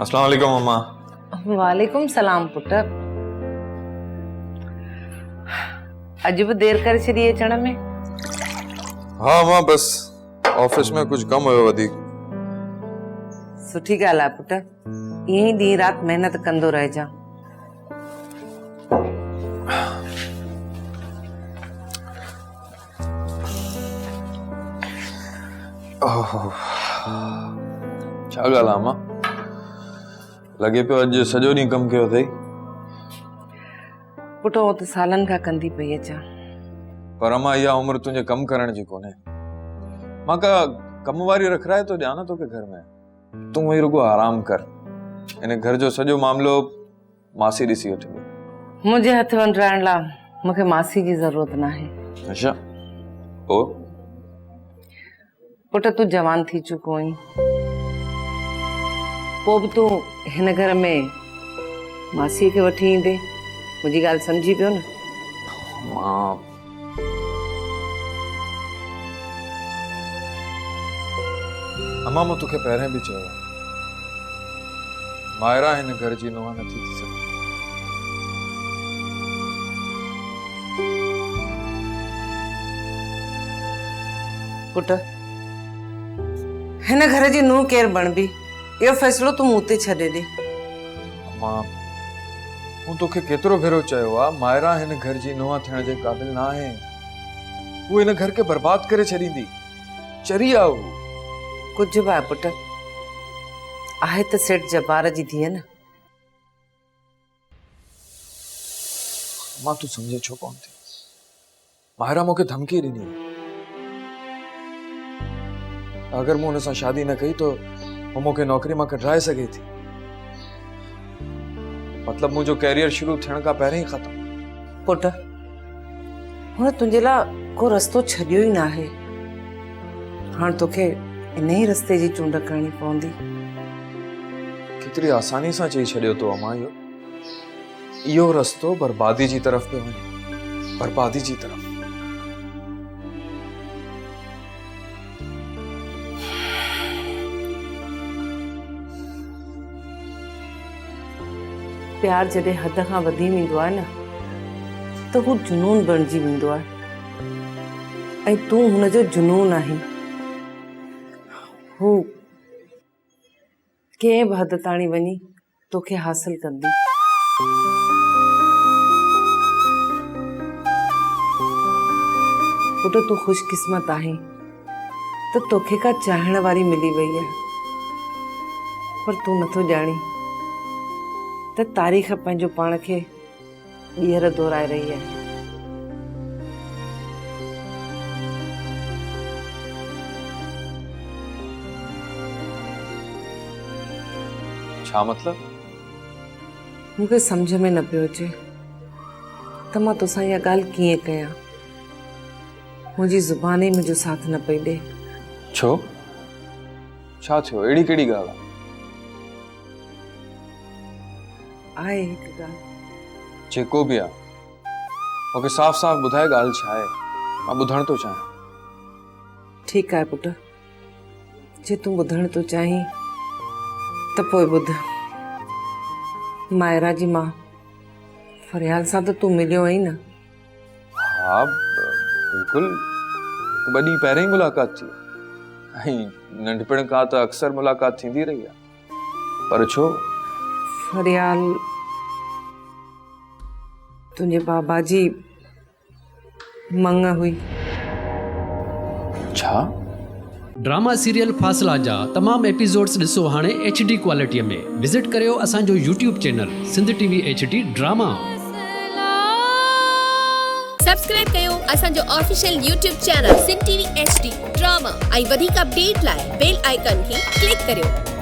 अस्सलाम वालेकुम अम्मा। वालेकुम सलाम पुट। अॼु बि देर करे छॾी अचण में? हाँ अम्मा, बस ऑफिस में कुछ कम हुयो वधीक। सुठी ॻाल्हि आहे पुट, ईअं ई ॾींहुं राति महिनत कंदो रहिजां। छा ॻाल्हि आहे अम्मा? लॻे पियो अॼु सॼो ॾींहुं कमु कयो अथई। पुट हो त सालनि खां कंदी पई अचां। पर अम्मा इहा उमिरि तुंहिंजे कमु करण जी कोन्हे। मां का कम वारी रखराए तो ॾियां न तोखे घर में। तूं वही रुगो आराम कर। इन घर जो सॼो मामलो मासी ॾिसी वठंदी। मुंहिंजे हथ वंडराइण लाइ मूंखे मासी जी ज़रूरत नाहे। अच्छा ओ पुट तूं जवान थी चुको आहीं, पोइ बि तूं हिन घर में मासीअ खे वठी ईंदे। मुंहिंजी ॻाल्हि सम्झी पियो न? मां अम्मा मूं तोखे पहिरें बि चयो आहे, मायरा हिन घर जी नुंहुं नथी थी सघे। पुट हिन घर जी नुंहुं केरु बणबी, इहो फ़ैसिलो तूं मूं ते छॾे ॾे। अम्मा मूं तोखे केतिरो भेरो चयो आहे, मायरा हिन घर जी नुंहुं थियण जे क़ाबिल न आहे। वो हिन घर खे बर्बाद करे छॾींदी। चरी आहे वो। कुझु बि आहे पुट, आहे त सेठ जब्बार जी धीअ न। मां तू समझे छो कोन थी? मायरा मूंखे धमकी ॾिनी, अगर मूं हुन सां शादी न कई तो वो मूंखे नौकरी मां कढाए सघे थी। मतलब मुंहिंजो कैरियर शुरू थियण खां पहिरीं ई ख़तम। पुट हुन तुंहिंजे लाइ को रस्तो छॾियो ई न आहे। हाणे तोखे इन ई रस्ते जी चूंड करणी पवंदी। केतिरी आसानी सां चई छॾियो तो अम्मा। इहो रस्तो बर्बादी जी तरफ़ पियो वञे, बर्बादी जी तरफ़। प्यार जॾहिं हद खां वधी वेंदो आहे न त हू जुनून बणिजी वेंदो आहे, ऐं तूं हुनजो जुनून आहीं। हू कंहिं बि हद ताणी वञी तोखे हासिल कंदी। पुट तूं ख़ुशकिस्मत आहीं त तोखे का चाहण वारी मिली वई आहे, पर तूं नथो ॼाणी त तारीख़ पंहिंजो पाण खे ॿीहर दोहराए रही आहे। छा मतलब? मूंखे सम्झ में न पियो अचे त मां तोसां इहा ॻाल्हि कीअं कयां। मुंहिंजी ज़ुबान ई मुंहिंजो साथ न पई ॾे। छो? छा थियो? अहिड़ी कहिड़ी ॻाल्हि आहे? आहे हिकु ॻाल्हि। जेको बि आहे मूंखे साफ़ साफ़ ॿुधाए ॻाल्हि छा आहे, मां ॿुधण थो चाहियां। ठीकु आहे पुट, जे तूं ॿुधण थो चाहीं त पोइ ॿुध। मायरा जी मां फरियाल सां त तूं मिलियो आहीं न? हाँ बिल्कुलु, हिकु ॿ ॾींहं पहिरें ई मुलाक़ात थी ऐं नंढपिण खां त अक्सर मुलाक़ात थींदी रही आहे। पर छो? फरियाल तुंहिंजे बाबा जी मंग हुई। छा? ड्रामा सीरियल फासला जा तमाम एपिसोड्स ॾिसो हाणे HD क्वालिटीअ में। विज़िट करियो असांजो YouTube channel Sindh TV HD drama. Subscribe कयो असांजो official YouTube channel Sindh TV HD drama ऐं वधीक अपडेट लाइ बेल आइकन खे क्लिक करियो।